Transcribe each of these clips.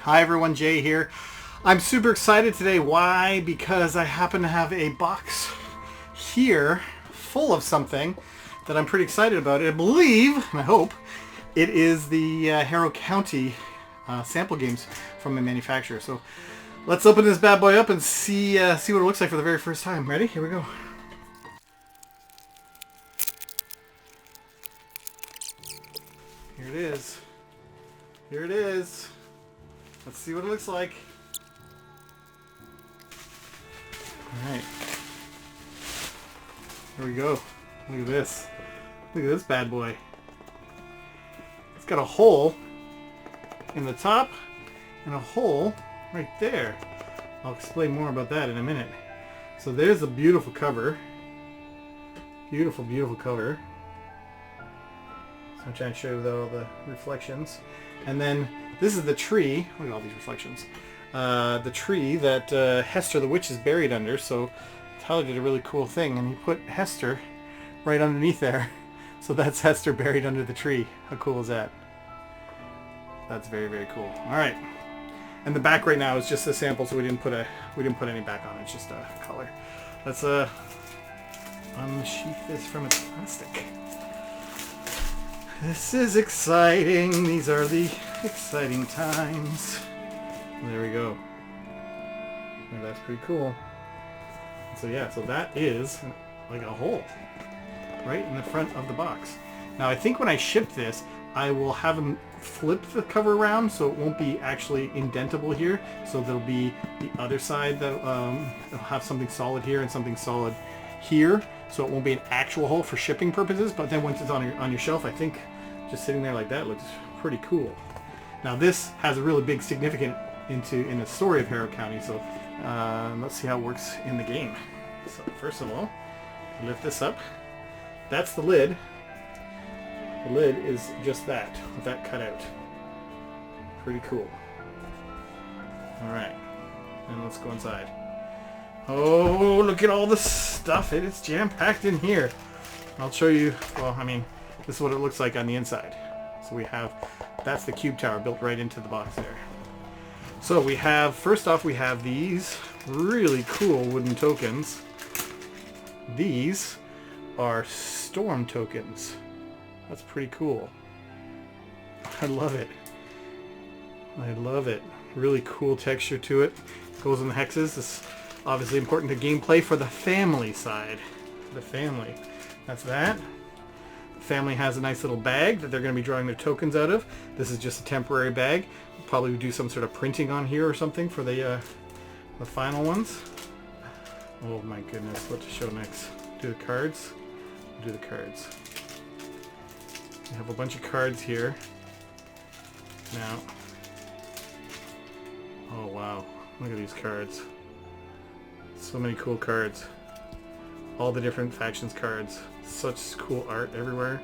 Hi everyone, Jay here. I'm super excited today. Why? Because I happen to have a box here full of something that I'm pretty excited about. I believe, and I hope, it is the Harrow County sample games from the manufacturer. So let's open this bad boy up and see what it looks like for the very first time. Ready? Here we go. Here it is. Here it is. Let's see what it looks like. Alright. Here we go. Look at this. Look at this bad boy. It's got a hole in the top and a hole right there. I'll explain more about that in a minute. So there's a beautiful cover. Beautiful, beautiful cover. So I'm trying to show you all the reflections. And then this is the tree. Look at all these reflections. The tree that Hester the witch is buried under. So Tyler did a really cool thing, and he put Hester right underneath there. So that's Hester buried under the tree. How cool is that? That's very, very cool. All right. And the back right now is just a sample, so we didn't put any back on it. It's just a color. Let's unsheath this from its plastic. This is exciting. These are the exciting times. There we go. And that's pretty cool. So yeah, so that is like a hole right in the front of the box. Now I think when I ship this, I will have them flip the cover around so it won't be actually indentable here. So there'll be the other side that it'll have something solid here and something solid here. So it won't be an actual hole for shipping purposes, but then once it's on your shelf, I think just sitting there like that looks pretty cool. Now this has a really big significance in the story of Harrow County, so let's see how it works in the game. So first of all, lift this up. That's the lid. The lid is just that, with that cut out. Pretty cool. Alright, and let's go inside. Oh, look at all the stuff. It is jam-packed in here. I'll show you, well, I mean, this is what it looks like on the inside. So we have, that's the cube tower built right into the box there. So we have, first off, we have these really cool wooden tokens. These are storm tokens. That's pretty cool. I love it. I love it. Really cool texture to it. Goes in the hexes. It's obviously important to gameplay for the family side. The family. That's that. The family has a nice little bag that they're going to be drawing their tokens out of. This is just a temporary bag. We'll probably do some sort of printing on here or something for the final ones. Oh my goodness, what to show next? Do the cards? Do the cards. We have a bunch of cards here. Now, oh wow, look at these cards. So many cool cards. All the different factions cards. Such cool art everywhere.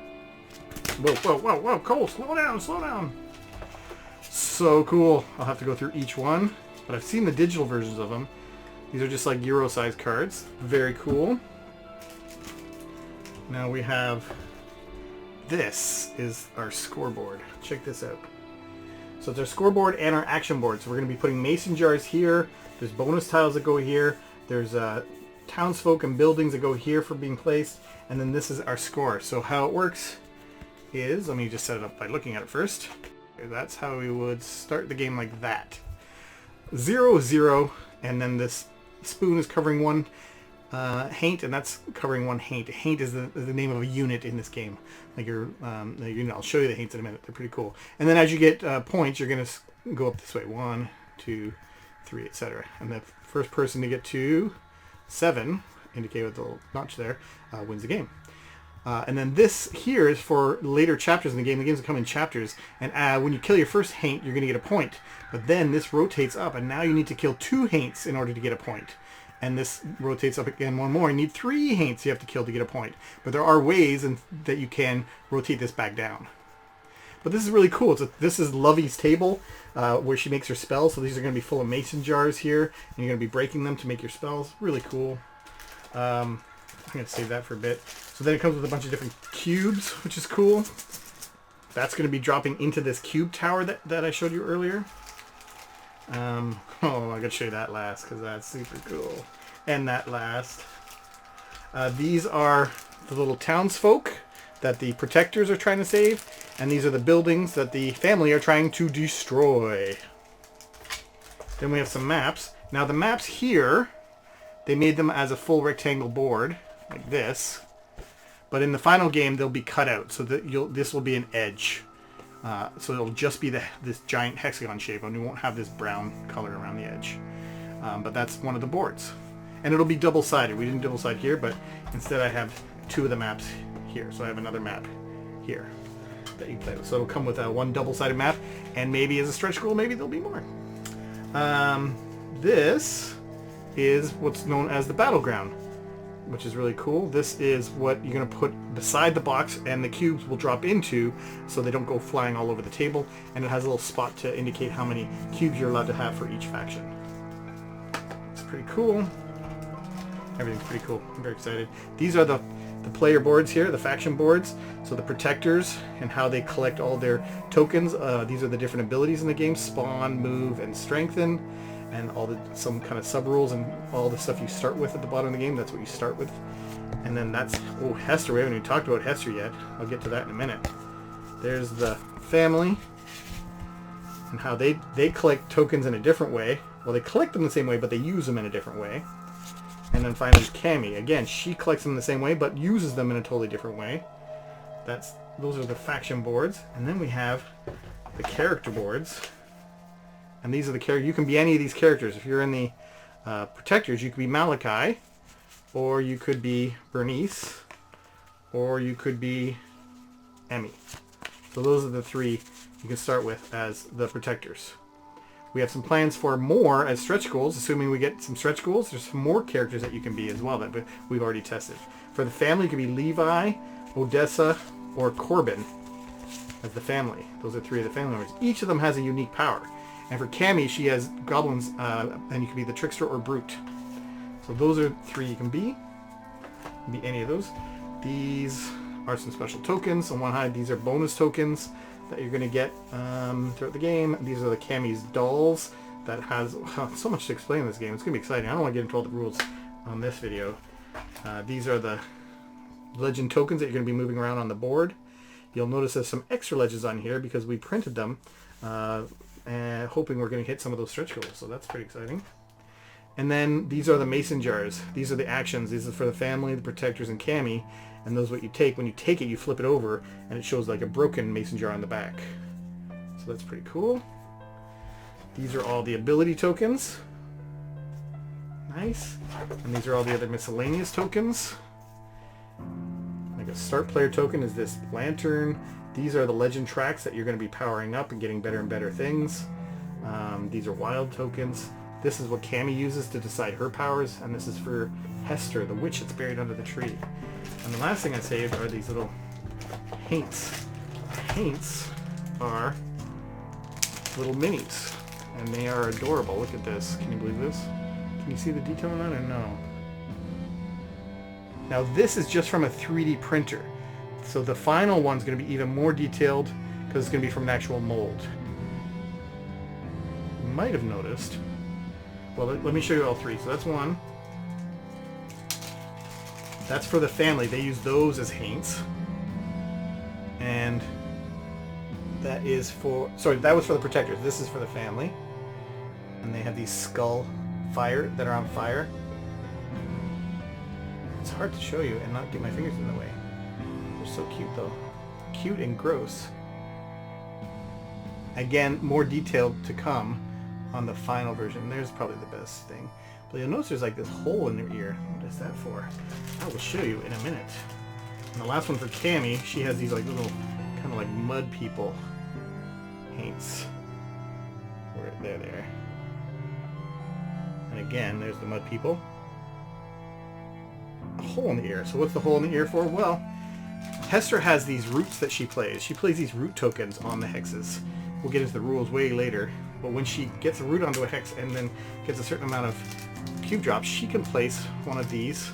Whoa, whoa, whoa, whoa, Cole, slow down, slow down. So cool. I'll have to go through each one, but I've seen the digital versions of them. These are just like Euro size cards. Very cool. Now we have, this is our scoreboard. Check this out. So it's our scoreboard and our action board. So we're going to be putting mason jars here. There's bonus tiles that go here. There's townsfolk and buildings that go here for being placed. And then this is our score. So how it works is, let me just set it up by looking at it first. That's how we would start the game, like that. 0, 0, and then this spoon is covering one haint, and that's covering one haint. Haint is the name of a unit in this game. Like I'll show you the haints in a minute. They're pretty cool. And then as you get points, you're going to go up this way. 1, 2, 3, etc. And the first person to get to 7, indicated with the little notch there, wins the game. And then this here is for later chapters in the game. The games will come in chapters. And when you kill your first haint, you're going to get a point. But then this rotates up, and now you need to kill 2 haints in order to get a point. And this rotates up again one more. You need 3 haints you have to kill to get a point. But there are ways that you can rotate this back down. But this is really cool. This is Lovey's table where she makes her spells. So these are going to be full of mason jars here. And you're going to be breaking them to make your spells. Really cool. I'm going to save that for a bit. So then it comes with a bunch of different cubes, which is cool. That's going to be dropping into this cube tower that I showed you earlier. Oh, I gotta show you that last because that's super cool. And that last. These are the little townsfolk that the protectors are trying to save, and these are the buildings that the family are trying to destroy. Then we have some maps. Now the maps here, they made them as a full rectangle board, like this. But in the final game, they'll be cut out, so that this will be an edge. So it'll just be this giant hexagon shape, and we won't have this brown color around the edge. But that's one of the boards. And it'll be double-sided. We didn't double-side here, but instead I have two of the maps here. So I have another map here that you play with. So it'll come with one double-sided map, and maybe as a stretch goal, maybe there'll be more. This is what's known as the Battleground, which is really cool. This is what you're going to put beside the box, and the cubes will drop into so they don't go flying all over the table, and it has a little spot to indicate how many cubes you're allowed to have for each faction. It's pretty cool. Everything's pretty cool. I'm very excited. These are the player boards here, the faction boards. So the protectors and how they collect all their tokens. These are the different abilities in the game: spawn, move, and strengthen, and some kind of sub rules and all the stuff you start with at the bottom of the game. That's what you start with. And then that's Hester. We haven't even talked about Hester yet. I'll get to that in a minute. There's the family and how they collect tokens in a different way. Well, they collect them the same way, but they use them in a different way. And then finally Cammy. Again, she collects them the same way, but uses them in a totally different way. Those are the faction boards. And then we have the character boards. And these are the characters. You can be any of these characters. If you're in the protectors, you could be Malachi, or you could be Bernice, or you could be Emmy. So those are the three you can start with as the protectors. We have some plans for more as stretch goals, assuming we get some stretch goals. There's some more characters that you can be as well that we've already tested. For the family, you can be Levi, Odessa, or Corbin as the family. Those are three of the family members. Each of them has a unique power. And for Cammy, she has goblins, and you can be the trickster or brute. So those are three you can be. Be any of those. These are some special tokens. On one side, these are bonus tokens that you're going to get throughout the game. These are the Cammy's dolls that has so much to explain in this game. It's going to be exciting. I don't want to get into all the rules on this video. These are the legend tokens that you're going to be moving around on the board. You'll notice there's some extra legends on here because we printed them, and hoping we're going to hit some of those stretch goals. So that's pretty exciting. And then these are the mason jars. These are the actions. These are for the family, the protectors, and Cammy. And those are what you take. When you take it, you flip it over, and it shows like a broken mason jar on the back. So that's pretty cool. These are all the ability tokens. Nice. And these are all the other miscellaneous tokens. Like a start player token is this lantern. These are the legend tracks that you're going to be powering up and getting better and better things. These are wild tokens. This is what Cammy uses to decide her powers, and this is for Hester, the witch that's buried under the tree. And the last thing I saved are these little haints. Haints are little minis, and they are adorable. Look at this. Can you believe this? Can you see the detail on that or no? Now this is just from a 3D printer. So the final one's going to be even more detailed because it's going to be from an actual mold. You might have noticed. Well, let me show you all three. So that's one. That's for the family. They use those as haints. And that is for... Sorry, that was for the protectors. This is for the family. And they have these skull fire that are on fire. It's hard to show you and not get my fingers in the way. They're so cute, though. Cute and gross. Again, more detailed to come on the final version. There's probably the best thing. But you'll notice there's like this hole in their ear. What is that for? I will show you in a minute. And the last one for Cammy, she has these like little kind of like mud people haints. They're there. And again, there's the mud people. A hole in the ear. So what's the hole in the ear for? Well, Hester has these roots that she plays. She plays these root tokens on the hexes. We'll get into the rules way later. But when she gets a root onto a hex and then gets a certain amount of cube drops, she can place one of these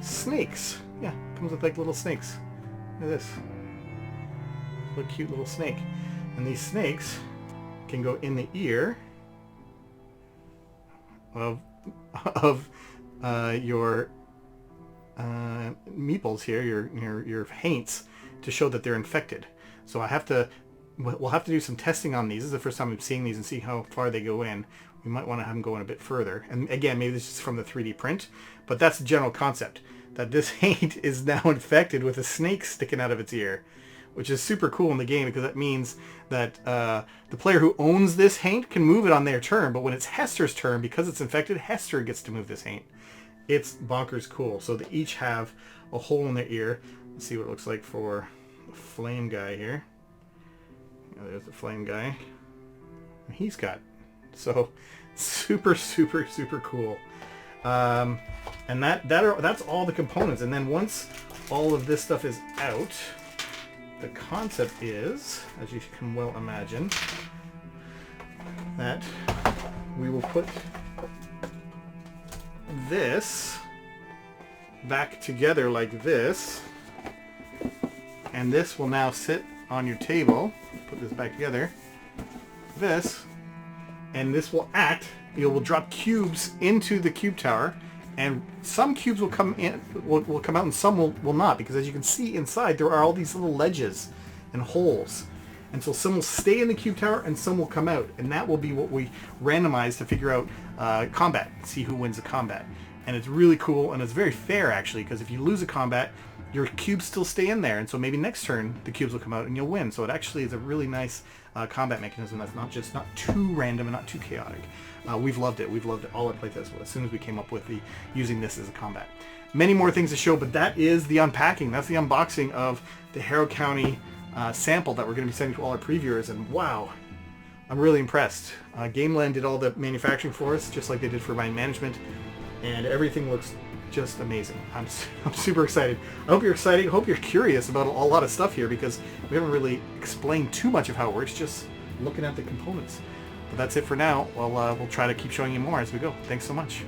snakes. Yeah, comes with like little snakes. Look at this. Little cute little snake. And these snakes can go in the ear of your meeples here, your haints, to show that they're infected. So we'll have to do some testing on these. This is the first time I'm seeing these and see how far they go in. We might want to have them go in a bit further. And again, maybe this is from the 3D print, but that's the general concept, that this haint is now infected with a snake sticking out of its ear, which is super cool in the game because that means that the player who owns this haint can move it on their turn, but when it's Hester's turn, because it's infected, Hester gets to move this haint. It's bonkers cool. So they each have a hole in their ear. Let's see what it looks like for the flame guy here. There's the flame guy. He's got, so super cool. And that's all the components. And then once all of this stuff is out, the concept is, as you can well imagine, that we will put this back together like this, and this will now sit on your table. Put this back together, this, and this will act. You will drop cubes into the cube tower, and some cubes will come in, will come out, and some will not, because as you can see inside, there are all these little ledges and holes. And so some will stay in the cube tower and some will come out, and that will be what we randomize to figure out combat, see who wins the combat. And it's really cool, and it's very fair actually, because if you lose a combat, your cubes still stay in there, and so maybe next turn the cubes will come out and you'll win. So it actually is a really nice combat mechanism that's not too random and not too chaotic. We've loved it. We've loved it all our playtests as soon as we came up with using this as a combat. Many more things to show, but that is the unpacking. That's the unboxing of the Harrow County sample that we're going to be sending to all our previewers, and wow, I'm really impressed. Gameland did all the manufacturing for us, just like they did for my management, and everything looks just amazing. I'm super excited. I hope you're excited. I hope you're curious about a lot of stuff here, because we haven't really explained too much of how it works, just looking at the components. But that's it for now. We'll try to keep showing you more as we go. Thanks so much.